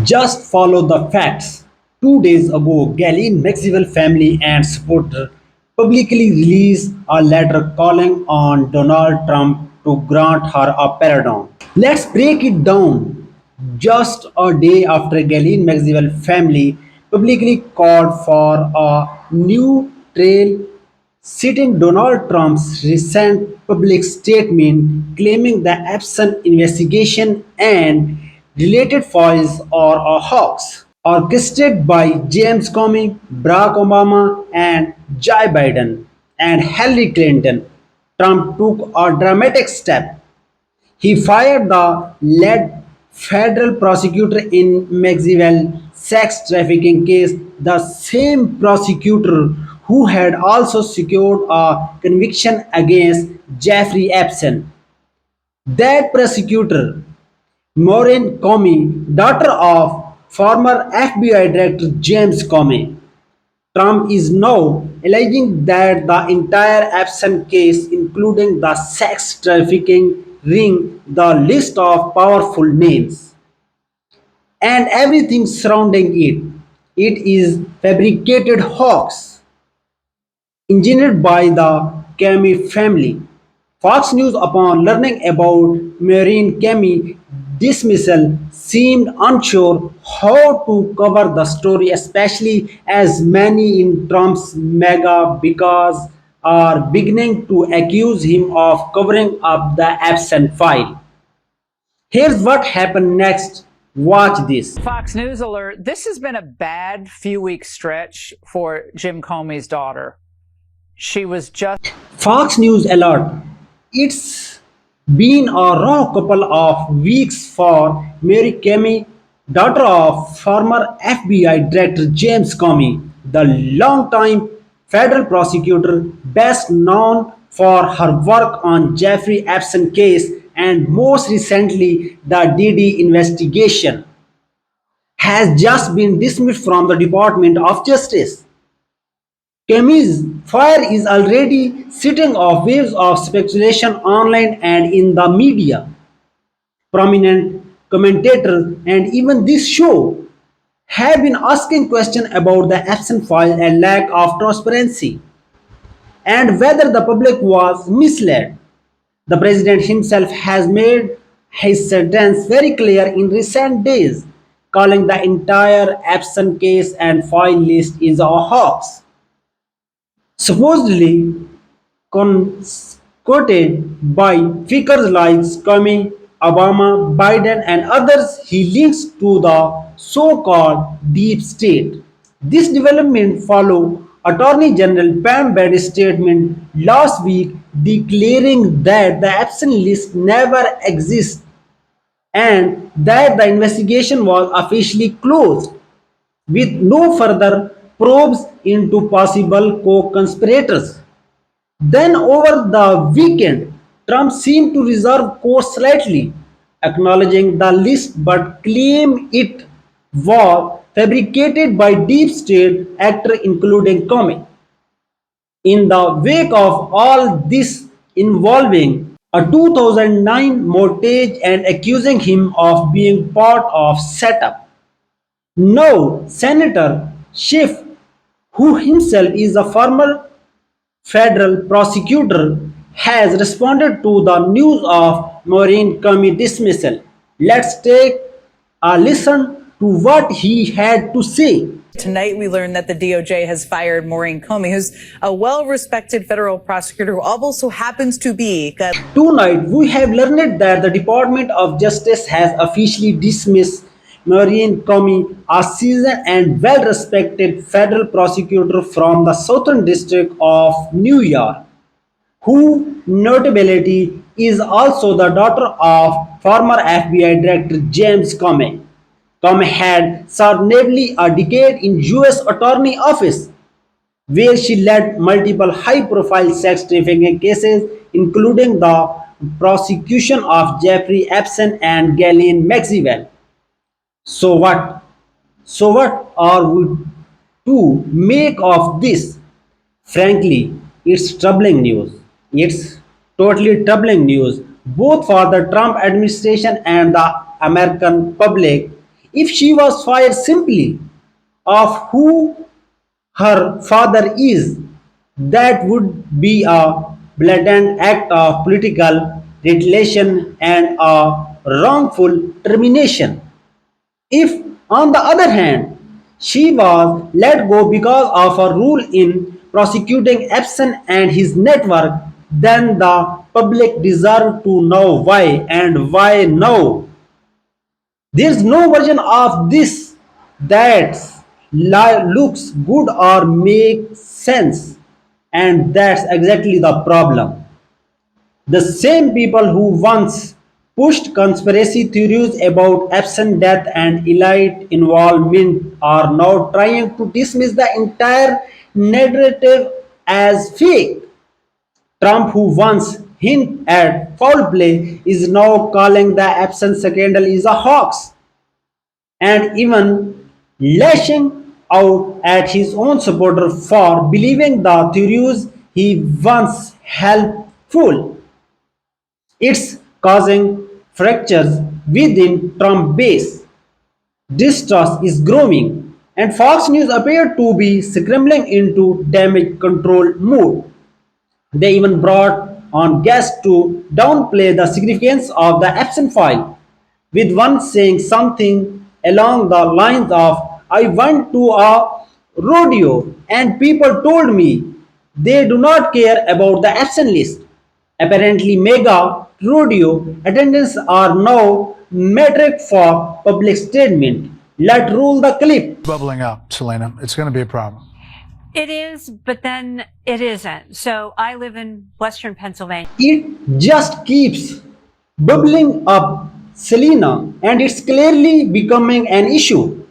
Just follow the facts. 2 days ago, Ghislaine Maxwell family and supporter publicly released a letter calling on Donald Trump to grant her a pardon. Let's break it down. Just a day after Ghislaine Maxwell family publicly called for a new trial, citing Donald Trump's recent public statement claiming the absent investigation and related files are a hoax, orchestrated by James Comey, Barack Obama, and Joe Biden and Hillary Clinton. Trump took a dramatic step. He fired the lead federal prosecutor in Maxwell sex trafficking case, the same prosecutor who had also secured a conviction against Jeffrey Epstein. That prosecutor, Maureen Comey, daughter of former FBI Director James Comey, Trump is now alleging that the entire Epstein case, including the sex trafficking ring, the list of powerful names, and everything surrounding it is fabricated hoax engineered by the Comey family. Fox News, upon learning about Maureen Comey dismissal, seemed unsure how to cover the story, especially as many in Trump's mega because are beginning to accuse him of covering up the absent file. Here's what happened next. Watch this. Fox News alert. This has been a bad few week stretch for Jim Comey's daughter. She was just Fox News alert. It's been a raw couple of weeks for Mary Comey, daughter of former FBI Director James Comey, the longtime federal prosecutor best known for her work on Jeffrey Epstein case and most recently the DD investigation, has just been dismissed from the Department of Justice. Camus' fire is already setting off waves of speculation online and in the media. Prominent commentators and even this show have been asking questions about the absent file and lack of transparency and whether the public was misled. The president himself has made his stance very clear in recent days, calling the entire absent case and file list is a hoax. Supposedly concocted by figures like Comey, Obama, Biden, and others, he links to the so-called deep state. This development followed Attorney General Pam Boendi's statement last week declaring that the absent list never exists and that the investigation was officially closed with no further probes into possible co-conspirators. Then over the weekend, Trump seemed to reserve course slightly, acknowledging the list but claimed it was fabricated by deep state actors including Comey. In the wake of all this involving a 2009 mortgage and accusing him of being part of setup. Now, Senator Schiff, who himself is a former federal prosecutor, has responded to the news of Maureen Comey dismissal. Let's take a listen to what he had to say. Tonight, we learned that the DOJ has fired Maureen Comey, who's a well-respected federal prosecutor who also happens to be. Tonight, we have learned that the Department of Justice has officially dismissed Maureen Comey, a seasoned and well-respected federal prosecutor from the Southern District of New York, who notably is also the daughter of former FBI Director James Comey. Comey had served nearly a decade in U.S. Attorney Office, where she led multiple high-profile sex trafficking cases, including the prosecution of Jeffrey Epstein and Ghislaine Maxwell. So what? So what are we to make of this? Frankly, it's troubling news. It's totally troubling news, both for the Trump administration and the American public. if she was fired simply of who her father is, that would be a blatant act of political retaliation and a wrongful termination. If, on the other hand, she was let go because of a rule in prosecuting Epstein and his network, then the public deserve to know why and why now. There's no version of this that looks good or makes sense, and that's exactly the problem. The same people who once pushed conspiracy theories about absent death and elite involvement are now trying to dismiss the entire narrative as fake. Trump, who once hinted at foul play, is now calling the absent scandal is a hoax and even lashing out at his own supporters for believing the theories he once held full. It's causing fractures within Trump base. Distrust is growing, and Fox News appeared to be scrambling into damage control mode. They even brought on guests to downplay the significance of the absent file, with one saying something along the lines of, I went to a rodeo and people told me they do not care about the absent list. Apparently, mega rodeo attendance are now metric for public statement. Let roll the clip. Bubbling up, Selena. It's going to be a problem. It is, but then it isn't. So I live in Western Pennsylvania. It just keeps bubbling up, Selena, and it's clearly becoming an issue.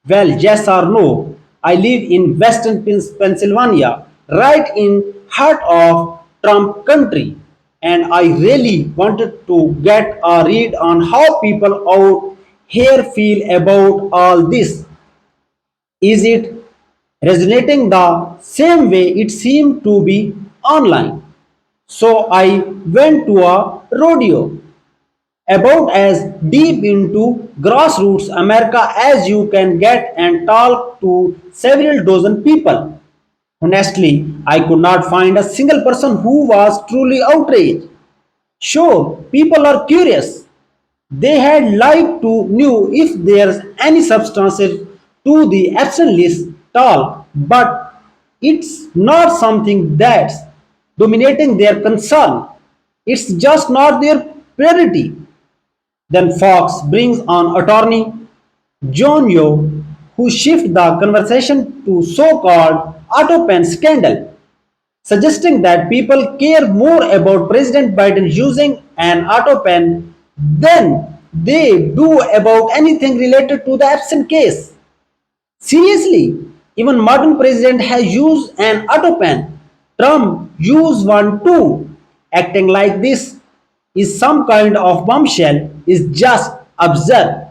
Well, yes or no, I live in Western Pennsylvania, right in heart of Trump country, and I really wanted to get a read on how people out here feel about all this. Is it resonating the same way it seemed to be online? So I went to a rodeo, about as deep into grassroots America as you can get, and talked to several dozen people. Honestly, I could not find a single person who was truly outraged. Sure, people are curious. They had liked to know if there's any substance to the absent list talk, but it's not something that's dominating their concern. It's just not their priority. Then Fox brings on attorney John Yo, who shifts the conversation to so-called auto pen scandal, suggesting that people care more about President Biden using an auto pen than they do about anything related to the absent case. Seriously, even modern president has used an auto pen. Trump used one too. Acting like this is some kind of bombshell is just absurd.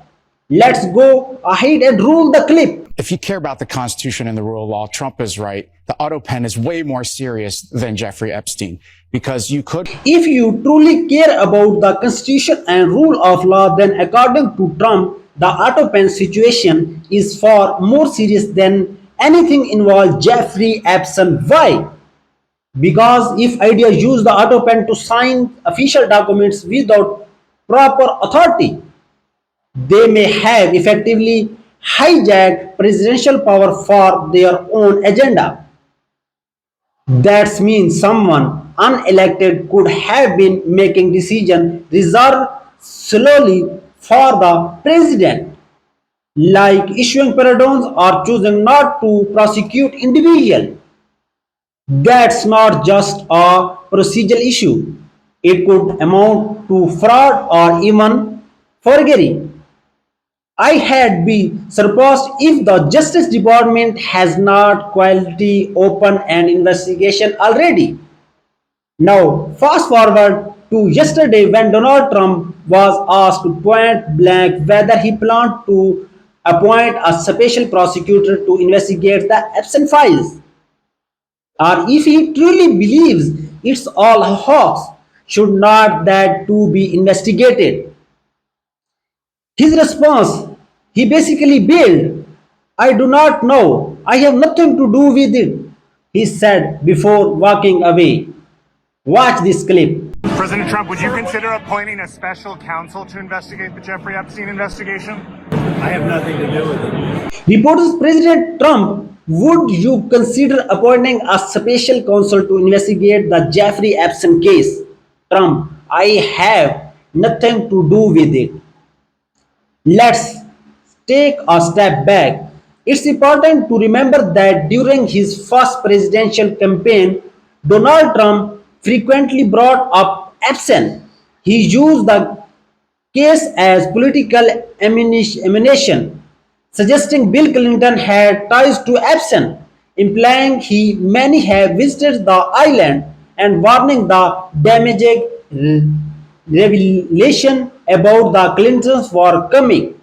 Let's go ahead and roll the clip. If you care about the Constitution and the rule of law, Trump is right. The auto pen is way more serious than Jeffrey Epstein because you could. If you truly care about the Constitution and rule of law, then according to Trump, the auto pen situation is far more serious than anything involved Jeffrey Epstein. Why? Because if idea use the auto pen to sign official documents without proper authority, they may have effectively hijacked presidential power for their own agenda. That means someone unelected could have been making decisions reserved solely for the president, like issuing pardons or choosing not to prosecute individuals. That's not just a procedural issue. It could amount to fraud or even forgery. I had be surprised if the Justice Department has not quality open an investigation already. Now, fast forward to yesterday when Donald Trump was asked point blank whether he planned to appoint a special prosecutor to investigate the absent files, or if he truly believes it's all a hoax, should not that too be investigated? His response, He basically bailed. I do not know. I have nothing to do with it, he said before walking away. Watch this clip. President Trump, would you consider appointing a special counsel to investigate the Jeffrey Epstein investigation? I have nothing to do with it. Reporters President Trump, would you consider appointing a special counsel to investigate the Jeffrey Epstein case? Trump, I have nothing to do with it. Let's take a step back. It's important to remember that during his first presidential campaign, Donald Trump frequently brought up Epstein. He used the case as political ammunition, suggesting Bill Clinton had ties to Epstein, implying he may have visited the island, and warning the damaging revelation about the Clintons were coming.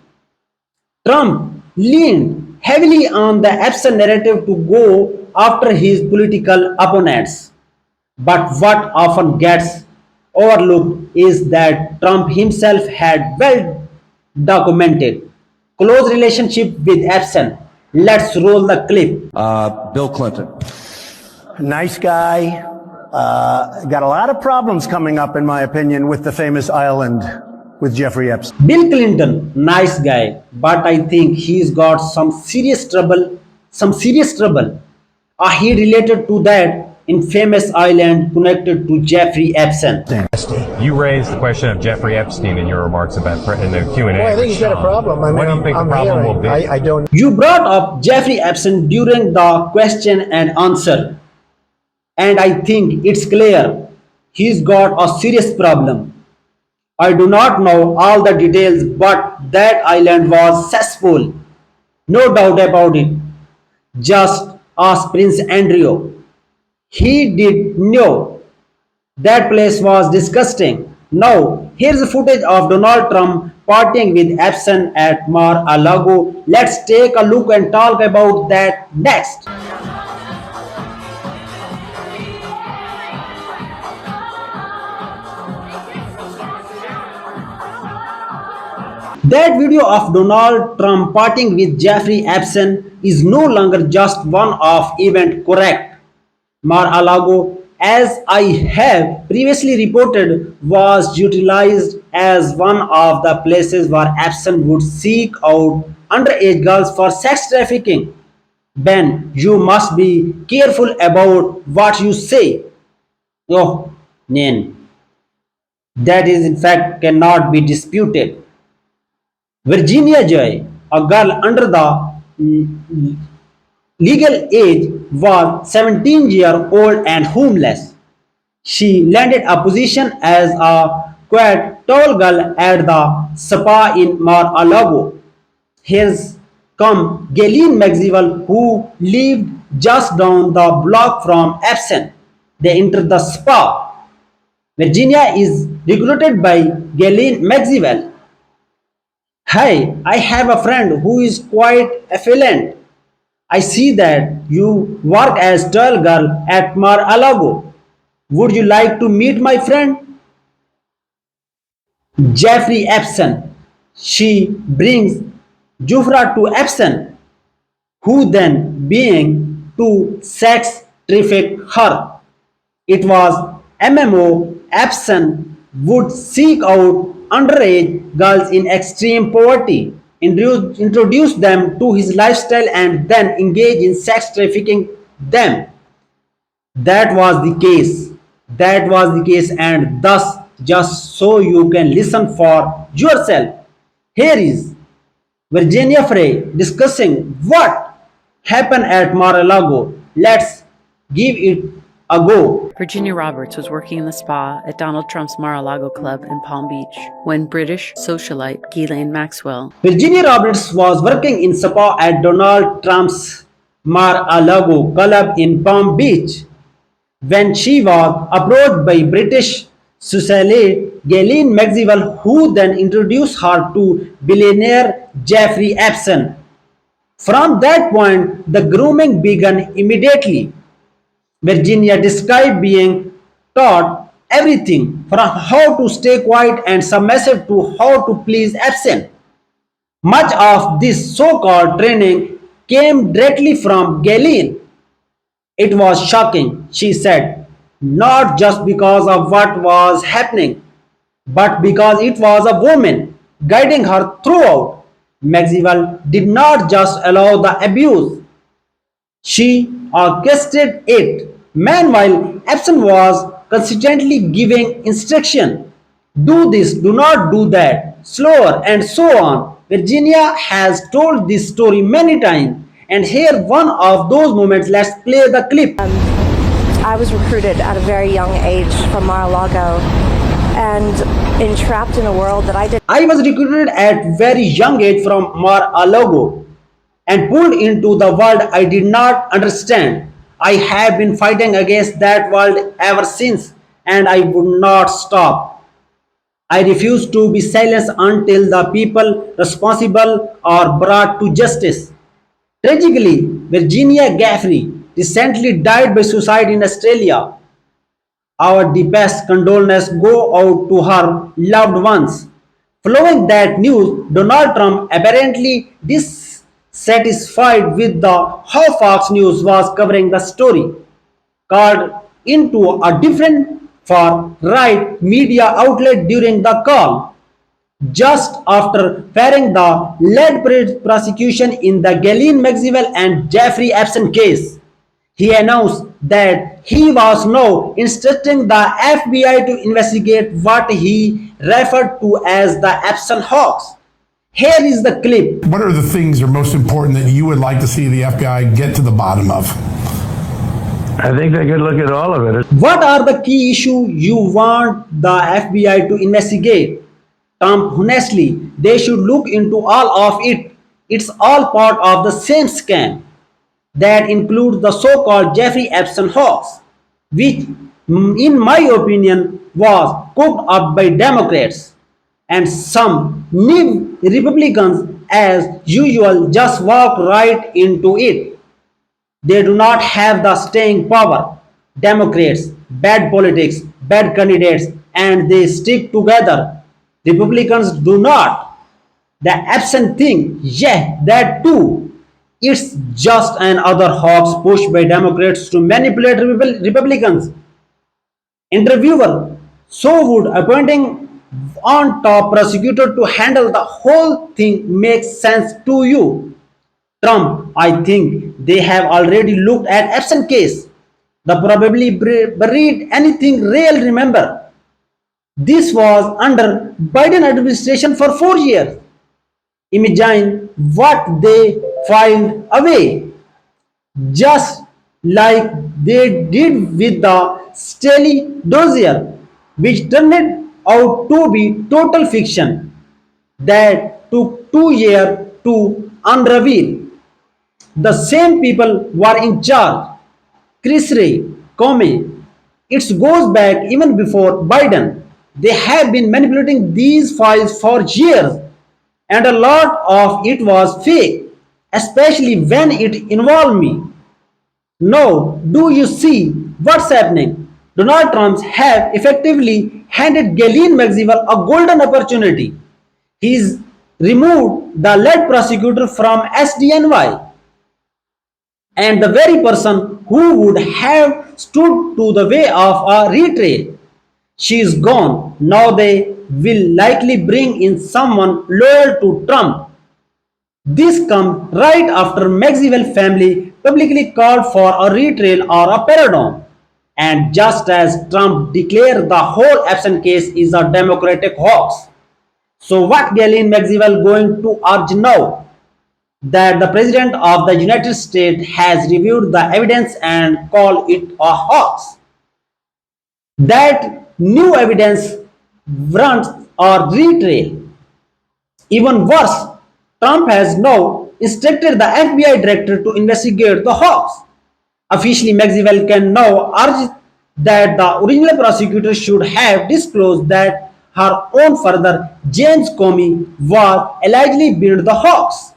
Trump leaned heavily on the Epstein narrative to go after his political opponents. But what often gets overlooked is that Trump himself had well documented close relationship with Epstein. Let's roll the clip. Bill Clinton. Nice guy. Got a lot of problems coming up, in my opinion, with the famous island with Jeffrey Epstein. Bill Clinton, nice guy, but I think he's got some serious trouble. Some serious trouble. He related to that infamous island connected to Jeffrey Epstein. You raised the question of Jeffrey Epstein in your remarks about in the Q&A. Well, I think he's got a problem. I mean, what do you think the problem will be? I don't. You brought up Jeffrey Epstein during the question and answer, and I think it's clear he's got a serious problem. I do not know all the details, but that island was cesspool. No doubt about it. Just ask Prince Andrew. He did know that place was disgusting. Now, here's footage of Donald Trump partying with Epstein at Mar-a-Lago. Let's take a look and talk about that next. That video of Donald Trump partying with Jeffrey Epstein is no longer just one of event correct. Mar-a-Lago, as I have previously reported, was utilized as one of the places where Epstein would seek out underage girls for sex trafficking. Ben, you must be careful about what you say. Oh, Nen. That is in fact cannot be disputed. Virginia Joy, a girl under the legal age, was 17-year-old and homeless. She landed a position as a quite tall girl at the spa in Mar-a-Lago. Here's come Ghislaine Maxwell, who lived just down the block from Epstein. They entered the spa. Virginia is recruited by Ghislaine Maxwell. Hi, I have a friend who is quite affluent. I see that you work as tall girl at Mar-a-Lago. Would you like to meet my friend? Jeffrey Epstein. She brings Jufra to Epstein, who then being to sex traffic her. It was MMO. Epstein would seek out underage girls in extreme poverty, introduce them to his lifestyle, and then engage in sex trafficking them. That was the case. That was the case, and thus, just so you can listen for yourself, here is Virginia Frey discussing what happened at Mar-a-Lago. Let's give it a go. Virginia Roberts was working in the spa at Donald Trump's Mar-a-Lago club in Palm Beach when British socialite Ghislaine Maxwell. Virginia Roberts was working in spa at Donald Trump's Mar-a-Lago club in Palm Beach when she was approached by British socialite Ghislaine Maxwell, who then introduced her to billionaire Jeffrey Epstein. From that point, the grooming began immediately. Virginia described being taught everything from how to stay quiet and submissive to how to please Epstein. Much of this so-called training came directly from Ghislaine. It was shocking, she said, not just because of what was happening, but because it was a woman guiding her throughout. Maxwell did not just allow the abuse, she orchestrated it. Meanwhile, Epson was consistently giving instruction. Do this, do not do that, slower, and so on. Virginia has told this story many times, and here one of those moments. Let's play the clip. I was recruited at a very young age from Mar-a-Lago and entrapped in a world that I did. I was recruited at very young age from Mar-a-Lago and pulled into the world I did not understand. I have been fighting against that world ever since, and I would not stop. I refuse to be silenced until the people responsible are brought to justice. Tragically, Virginia Gaffney recently died by suicide in Australia. Our deepest condolences go out to her loved ones. Following that news, Donald Trump apparently dissatisfied with how Fox News was covering the story, called into a different far-right media outlet during the call. Just after firing the lead prosecution in the Ghislaine Maxwell and Jeffrey Epstein case, he announced that he was now instructing the FBI to investigate what he referred to as the Epstein hoax. Here is the clip. What are the things that are most important that you would like to see the FBI get to the bottom of? I think they could look at all of it. What are the key issues you want the FBI to investigate? Trump, honestly, they should look into all of it. It's all part of the same scam. That includes the so-called Jeffrey Epstein hoax, which, in my opinion, was cooked up by Democrats. And some new Republicans, as usual, just walked right into it. They do not have the staying power. Democrats, bad politics, bad candidates, and they stick together. Republicans do not. The absent thing, yeah, that too. It's just another hoax pushed by Democrats to manipulate Republicans. Interviewer, so would appointing on top prosecutor to handle the whole thing makes sense to you? Trump, I think they have already looked at Epstein case. The probably buried anything real. Remember, this was under Biden administration for 4 years. Imagine what they filed away, just like they did with the Staley dossier, which turned out to be total fiction that took 2 years to unravel. The same people were in charge. Chris Ray, Comey. It goes back even before Biden. They have been manipulating these files for years, and a lot of it was fake, especially when it involved me. Now, do you see what's happening? Donald Trump have effectively handed Ghislaine Maxwell a golden opportunity. He's removed the lead prosecutor from SDNY, and the very person who would have stood to the way of a retrial. She is gone. Now they will likely bring in someone loyal to Trump. This comes right after Maxwell family publicly called for a retrial or a pardon, and just as Trump declared the whole Epstein case is a Democratic hoax. So what Ghislaine Maxwell going to urge now? That the President of the United States has reviewed the evidence and called it a hoax. That new evidence warrants a retrial. Even worse, Trump has now instructed the FBI director to investigate the hoax. Officially, Maxwell can now urge that the original prosecutor should have disclosed that her own father, James Comey, was allegedly behind the hoax.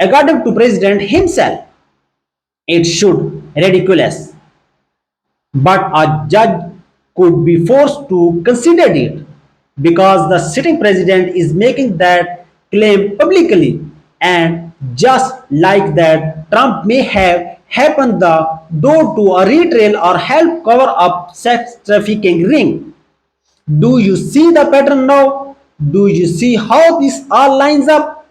According to President himself, it should ridiculous, but a judge could be forced to consider it because the sitting president is making that claim publicly. And just like that, Trump may have opened the door to a retail or help cover up sex trafficking ring. Do you see the pattern now? Do you see how this all lines up?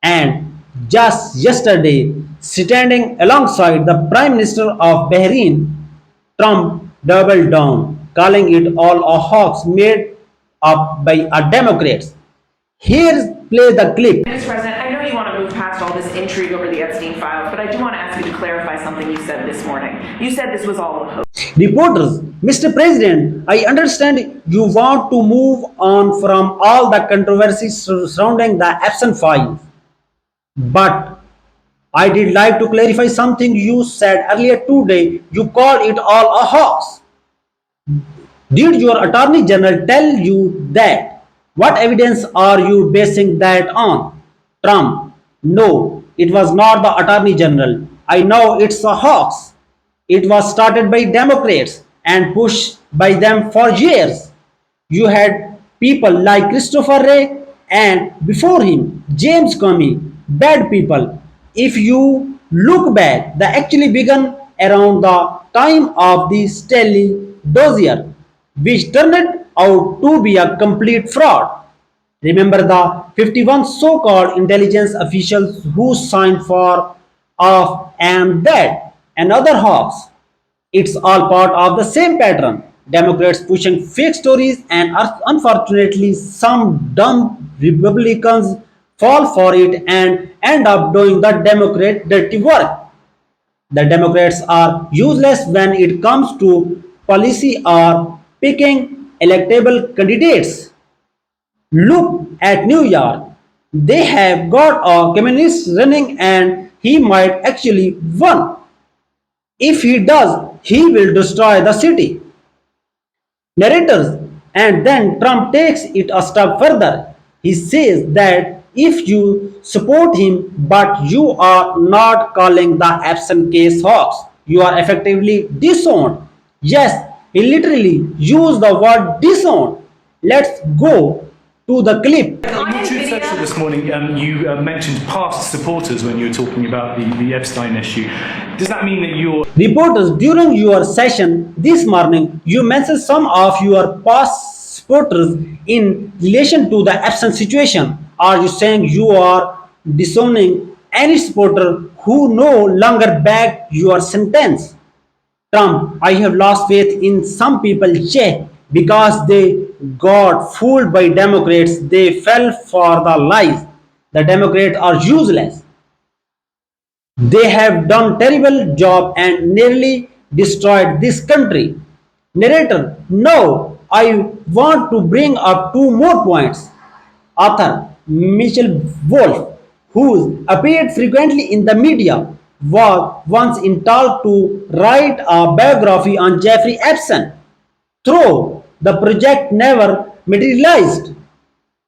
And just yesterday, standing alongside the Prime Minister of Bahrain, Trump doubled down, calling it all a hoax made up by a Democrats. Here's play the clip. Mr. President, I know you want to move past all this intrigue over the Epstein files, but I do want to ask you to clarify something you said this morning. You said this was all a hoax. Reporters, Mr. President, I understand you want to move on from all the controversies surrounding the Epstein files, but I did like to clarify something you said earlier today. You called it all a hoax. Did your Attorney General tell you that? What evidence are you basing that on? Trump, no, it was not the Attorney General. I know it's a hoax. It was started by Democrats and pushed by them for years. You had people like Christopher Wray and before him, James Comey, bad people. If you look back, they actually began around the time of the Stanley dossier, which turned out to be a complete fraud. Remember the 51 so-called intelligence officials who signed for off and that and other hoax. It's all part of the same pattern. Democrats pushing fake stories and unfortunately some dumb Republicans fall for it and end up doing the Democrat dirty work. The Democrats are useless when it comes to policy or picking electable candidates. Look at New York. They have got a communist running and he might actually win. If he does, he will destroy the city. Narrators, and then Trump takes it a step further. He says that if you support him but you are not calling the Epstein case hoax, you are effectively disowned. Yes, he literally used the word disowned. Let's go to the clip. In your truth social this morning, you mentioned past supporters when you were talking about the Epstein issue. Does that mean that you're... Reporters, during your session this morning, you mentioned some of your past supporters in relation to the Epstein situation. Are you saying you are disowning any supporter who no longer backed your sentence? Trump, I have lost faith in some people, yeah, because they got fooled by Democrats. They fell for the lies. The Democrats are useless. They have done terrible job and nearly destroyed this country. Narrator, no, I want to bring up two more points. Author Michelle Wolf, who appeared frequently in the media, was once in talk to write a biography on Jeffrey Epstein. Though the project never materialized.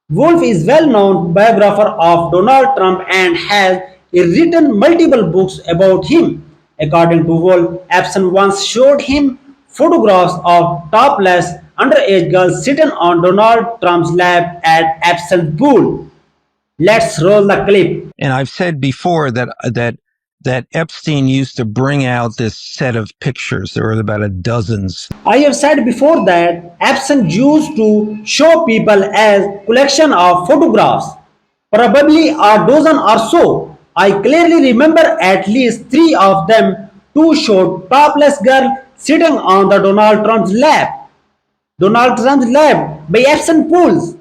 Wolf is well-known biographer of Donald Trump and has written multiple books about him. According to Wolf, Epstein once showed him photographs of topless underage girls sitting on Donald Trump's lap at Epstein's pool. Let's roll the clip. And I've said before that Epstein used to bring out this set of pictures. There were about a dozens. I have said before that Epstein used to show people as collection of photographs, probably a dozen or so. I clearly remember at least 3 of them. 2 showed topless girl sitting on the Donald Trump's lap by Epstein pools.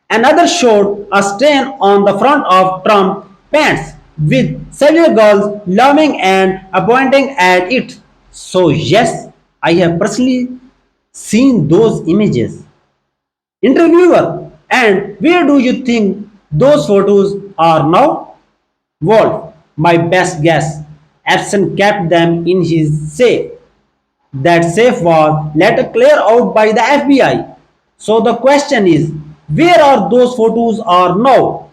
Another showed a stain on the front of Trump pants with several girls laughing and pointing at it. So yes, I have personally seen those images. Interviewer, and where do you think those photos are now? Wolf, my best guess. Epstein kept them in his safe. That safe was later cleared out by the FBI. So the question is, where are those photos are now?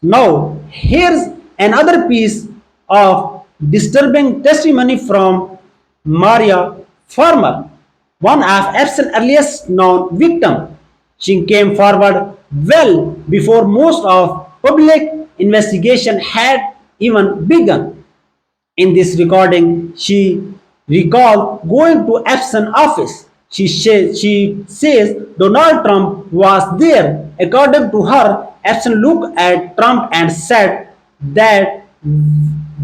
Now, here's another piece of disturbing testimony from Maria Farmer, one of Epstein's earliest known victims. She came forward well before most of public investigation had even begun. In this recording, she recalled going to Epstein's office. She says Donald Trump was there. According to her, Epstein looked at Trump and said that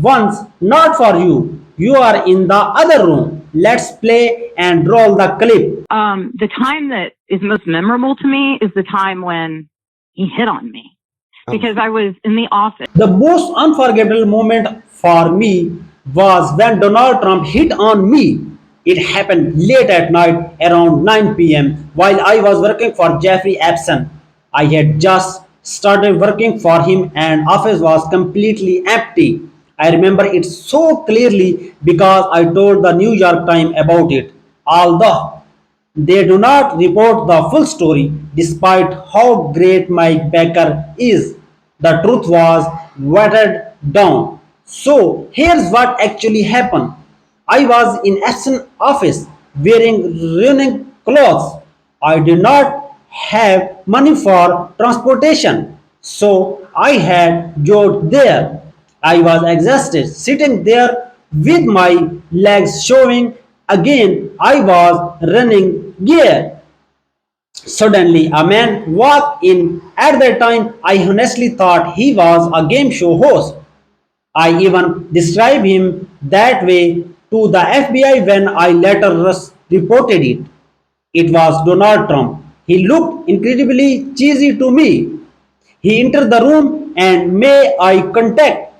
once not for you. You are in the other room. Let's play and roll the clip. The time that is most memorable to me is the time when he hit on me because I was in the office. The most unforgettable moment for me was when Donald Trump hit on me. It happened late at night around 9 p.m. while I was working for Jeffrey Epstein. I had just started working for him and office was completely empty. I remember it so clearly because I told the New York Times about it. Although they do not report the full story, despite how great Mike Baker is. The truth was watered down. So here's what actually happened. I was in Epstein's office wearing running clothes. I did not have money for transportation, so I had jogged there. I was exhausted, sitting there with my legs showing. Again, I was running gear. Suddenly, a man walked in. At that time, I honestly thought he was a game show host. I even described him that way to the FBI when I later reported it. It was Donald Trump. He looked incredibly cheesy to me. He entered the room and made eye contact.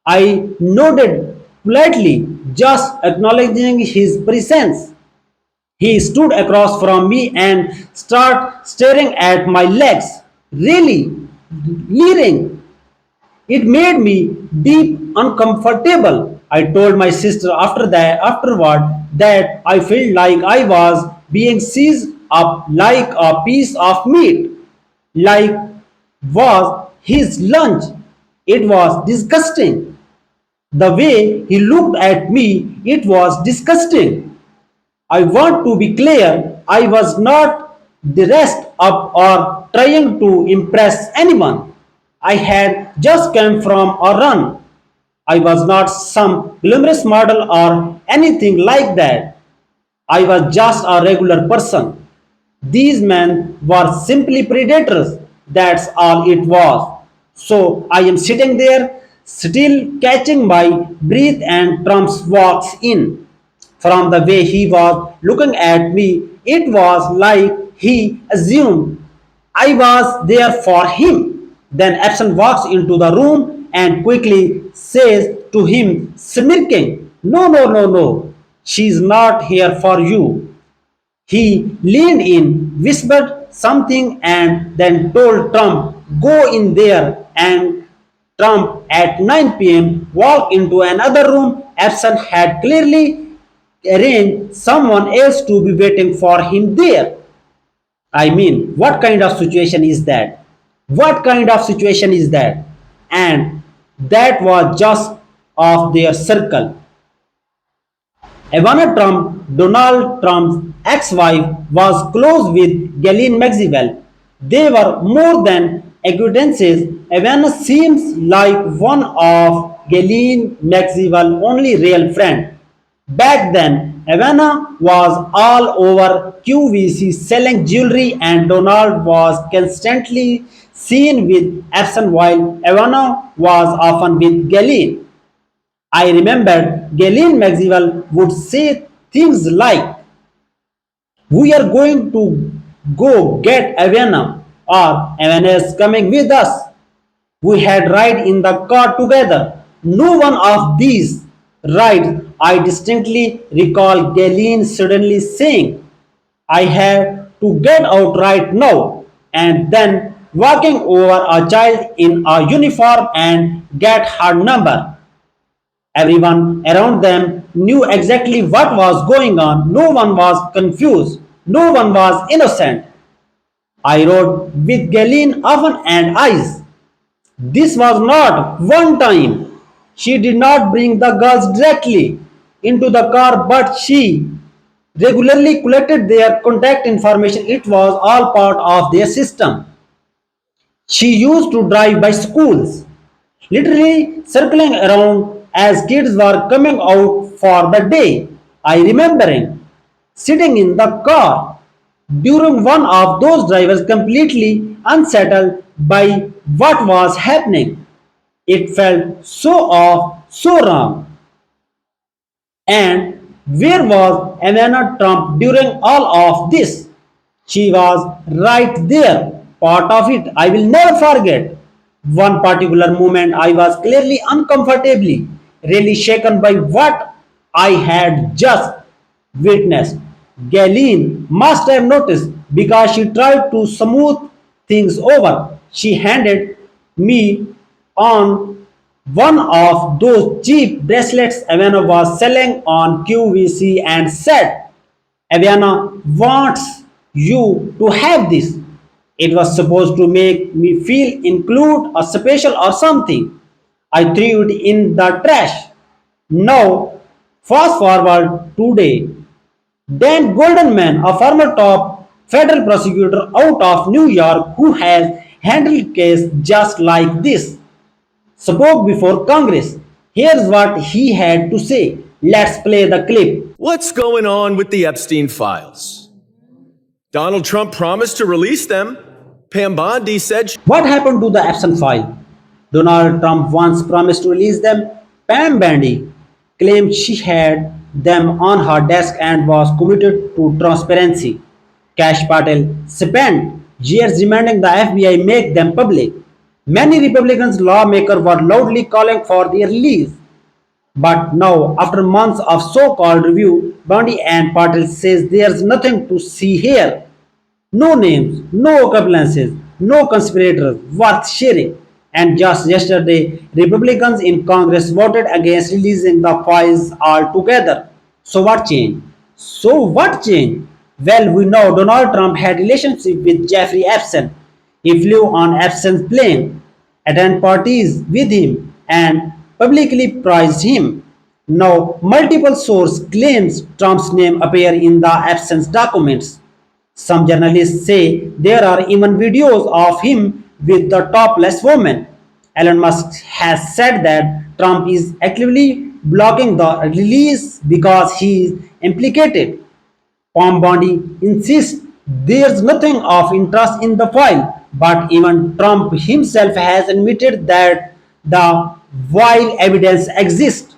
I nodded politely, just acknowledging his presence. He stood across from me and started staring at my legs, really leering. It made me deep uncomfortable. I told my sister afterward that I felt like I was being seized up like a piece of meat, like was his lunch. It was disgusting. The way he looked at me, it was disgusting. I want to be clear, I was not dressed up or trying to impress anyone. I had just come from a run. I was not some glamorous model or anything like that. I was just a regular person. These men were simply predators. That's all it was. So I am sitting there, still catching my breath, and Trump walks in. From the way he was looking at me, it was like he assumed I was there for him. Then Epson walks into the room and quickly says to him, smirking, no, no, no, no, she's not here for you. He leaned in, whispered something, and then told Trump, go in there. And Trump at 9 p.m. walked into another room. Epson had clearly arranged someone else to be waiting for him there. I mean, what kind of situation is that? What kind of situation is that? And that was just of their circle. Ivana Trump, Donald Trump's ex-wife, was close with Ghislaine Maxwell. They were more than acquaintances. Ivana seems like one of Ghislaine Maxwell's only real friend. Back then, Ivana was all over QVC selling jewelry and Donald was constantly seen with Epson while Ivana was often with Ghislaine. I remembered Ghislaine Maxwell would say things like, we are going to go get Aviana, or Aviana is coming with us. We had ride in the car together. No one of these rides I distinctly recall Ghislaine suddenly saying, I have to get out right now, and then walking over a child in a uniform and get her number. Everyone around them knew exactly what was going on. No one was confused. No one was innocent. I rode with Ghislaine often and eyes. This was not one time. She did not bring the girls directly into the car, but she regularly collected their contact information. It was all part of their system. She used to drive by schools, literally circling around as kids were coming out for the day. I remembering sitting in the car during one of those drivers completely unsettled by what was happening. It felt so off, so wrong. And where was Ivana Trump during all of this? She was right there, part of it. I will never forget. One particular moment, I was clearly uncomfortably, really shaken by what I had just witnessed. Ghislaine must have noticed because she tried to smooth things over. She handed me on one of those cheap bracelets Aviana was selling on QVC and said, Aviana wants you to have this. It was supposed to make me feel included or special or something. I threw it in the trash. Now, fast forward today. Dan Goldman, a former top federal prosecutor out of New York who has handled cases just like this, spoke before Congress. Here's what he had to say. Let's play the clip. What's going on with the Epstein files? Donald Trump promised to release them. Pam Bondi said... What happened to the Epstein file? Donald Trump once promised to release them. Pam Bondi claimed she had them on her desk and was committed to transparency. Kash Patel spent years demanding the FBI make them public. Many Republican lawmakers were loudly calling for their release. But now, after months of so-called review, Bondi and Patel says there's nothing to see here. No names, no accomplices, no conspirators worth sharing. And just yesterday, Republicans in Congress voted against releasing the files altogether. So what changed? So what changed? Well, we know Donald Trump had relationship with Jeffrey Epstein. He flew on Epstein's plane, attended parties with him, and publicly praised him. Now, multiple sources claims Trump's name appear in the Epstein's documents. Some journalists say there are even videos of him with the topless woman. Elon Musk has said that Trump is actively blocking the release because he is implicated. Pam Bondi insists there's nothing of interest in the file, but even Trump himself has admitted that the vile evidence exists.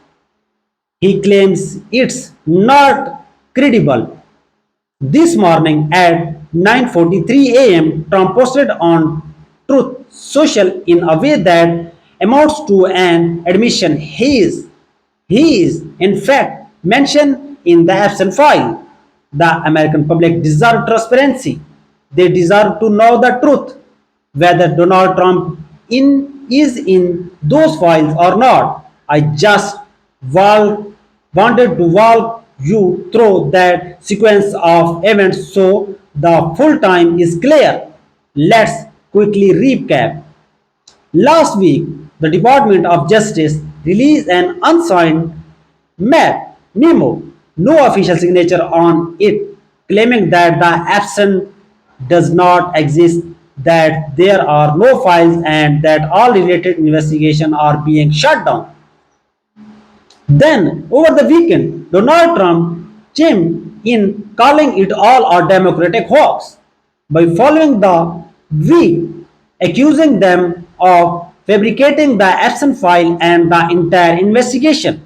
He claims it's not credible. This morning at 9:43 a.m., Trump posted on Truth Social in a way that amounts to an admission. He is in fact mentioned in the Epstein file. The American public deserve transparency. They deserve to know the truth, whether Donald Trump is in those files or not. I just wanted to walk you through that sequence of events so the full time is clear. Let's quickly recap. Last week, the Department of Justice released an unsigned memo, no official signature on it, claiming that the absence does not exist, that there are no files, and that all related investigations are being shut down. Then, over the weekend, Donald Trump chimed in calling it all a Democratic hoax by following the week, accusing them of fabricating the Epstein file and the entire investigation.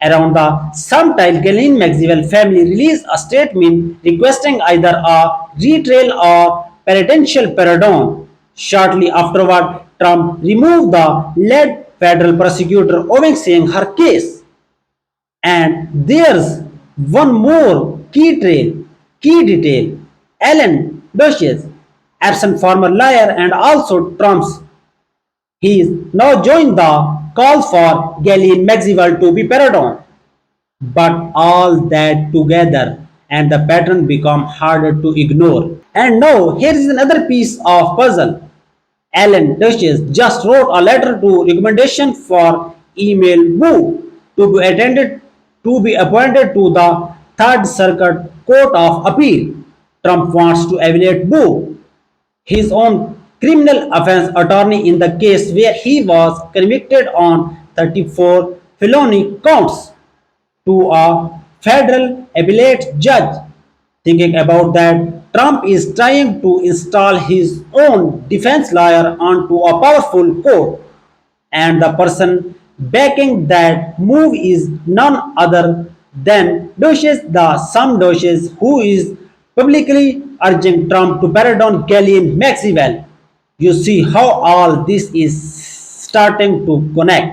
Around the same time, Ghislaine Maxwell family released a statement requesting either a retrial or penitential pardon. Shortly afterward, Trump removed the lead federal prosecutor overseeing her case. And there's one more key detail. Alan Dershowitz, absent former lawyer and also Trump's, he is now joined the calls for Ghislaine Maxwell to be pardoned. But all that together and the pattern become harder to ignore. And now here is another piece of puzzle. Alan Dershowitz just wrote a letter to recommendation for email Wu to be appointed to the Third Circuit Court of Appeal. Trump wants to evaluate Wu, his own criminal offense attorney in the case where he was convicted on 34 felony counts to a federal appellate judge. Thinking about that, Trump is trying to install his own defense lawyer onto a powerful court, and the person backing that move is none other than some Doshes who is publicly urging Trump to pardon Ghislaine Maxwell. You see how all this is starting to connect.